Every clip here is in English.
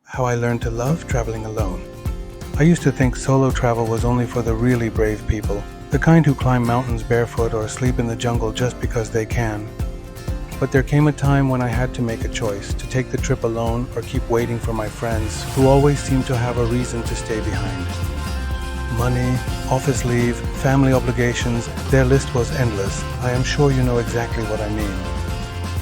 how I learned to love traveling alone. I used to think solo travel was only for the really brave people, the kind who climb mountains barefoot or sleep in the jungle just because they can. But there came a time when I had to make a choice to take the trip alone or keep waiting for my friends, who always seemed to have a reason to stay behind. Money, office leave, family obligations, their list was endless. I am sure you know exactly what I mean.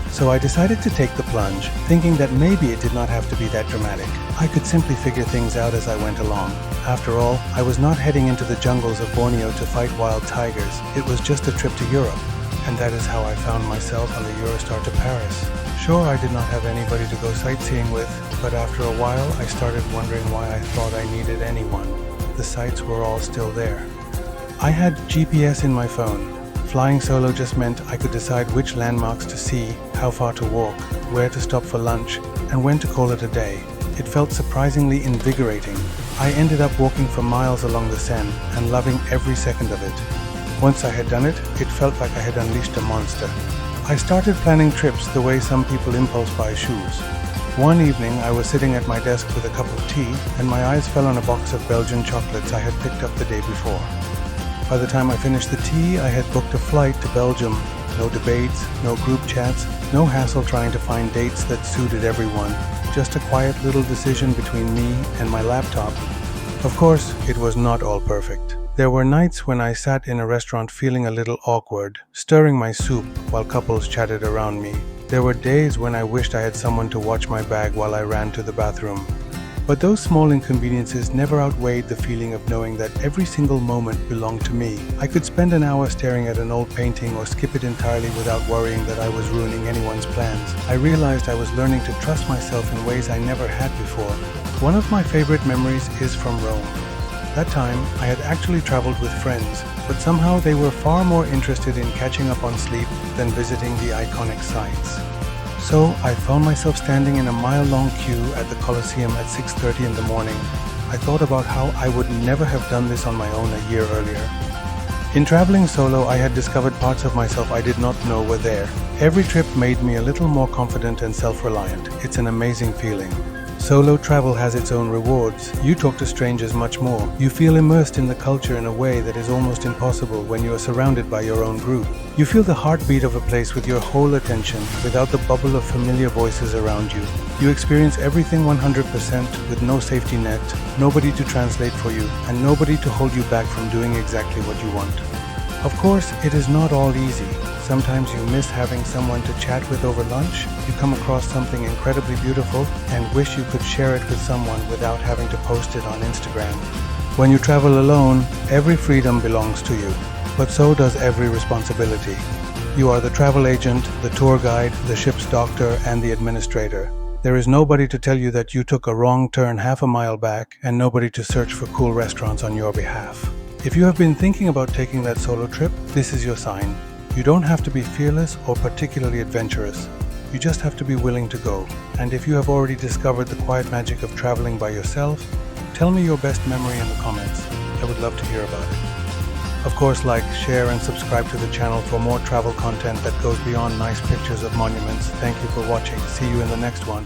So I decided to take the plunge, thinking that maybe it did not have to be that dramatic. I could simply figure things out as I went along. After all, I was not heading into the jungles of Borneo to fight wild tigers. It was just a trip to Europe. And that is how I found myself on the Eurostar to Paris. Sure, I did not have anybody to go sightseeing with, but after a while I started wondering why I thought I needed anyone. The sights were all still there. I had GPS in my phone. Flying solo just meant I could decide which landmarks to see, how far to walk, where to stop for lunch, and when to call it a day. It felt surprisingly invigorating. I ended up walking for miles along the Seine and loving every second of it. Once I had done it, it felt like I had unleashed a monster. I started planning trips the way some people impulse buy shoes. One evening, I was sitting at my desk with a cup of tea, and my eyes fell on a box of Belgian chocolates I had picked up the day before. By the time I finished the tea, I had booked a flight to Belgium. No debates, no group chats, no hassle trying to find dates that suited everyone. Just a quiet little decision between me and my laptop. Of course, it was not all perfect. There were nights when I sat in a restaurant feeling a little awkward, stirring my soup while couples chatted around me. There were days when I wished I had someone to watch my bag while I ran to the bathroom. But those small inconveniences never outweighed the feeling of knowing that every single moment belonged to me. I could spend an hour staring at an old painting or skip it entirely without worrying that I was ruining anyone's plans. I realized I was learning to trust myself in ways I never had before. One of my favorite memories is from Rome. That time, I had actually traveled with friends, but somehow they were far more interested in catching up on sleep than visiting the iconic sites. So I found myself standing in a mile-long queue at the Colosseum at 6:30 in the morning. I thought about how I would never have done this on my own a year earlier. In traveling solo, I had discovered parts of myself I did not know were there. Every trip made me a little more confident and self-reliant. It's an amazing feeling. Solo travel has its own rewards. You talk to strangers much more. You feel immersed in the culture in a way that is almost impossible when you are surrounded by your own group. You feel the heartbeat of a place with your whole attention, without the bubble of familiar voices around you. You experience everything 100% with no safety net, nobody to translate for you, and nobody to hold you back from doing exactly what you want. Of course, it is not all easy. Sometimes you miss having someone to chat with over lunch. You come across something incredibly beautiful and wish you could share it with someone without having to post it on Instagram. When you travel alone, every freedom belongs to you, but so does every responsibility. You are the travel agent, the tour guide, the ship's doctor, and the administrator. There is nobody to tell you that you took a wrong turn half a mile back, and nobody to search for cool restaurants on your behalf. If you have been thinking about taking that solo trip, this is your sign. You don't have to be fearless or particularly adventurous. You just have to be willing to go. And if you have already discovered the quiet magic of traveling by yourself, tell me your best memory in the comments. I would love to hear about it. Of course, like, share, and subscribe to the channel for more travel content that goes beyond nice pictures of monuments. Thank you for watching. See you in the next one.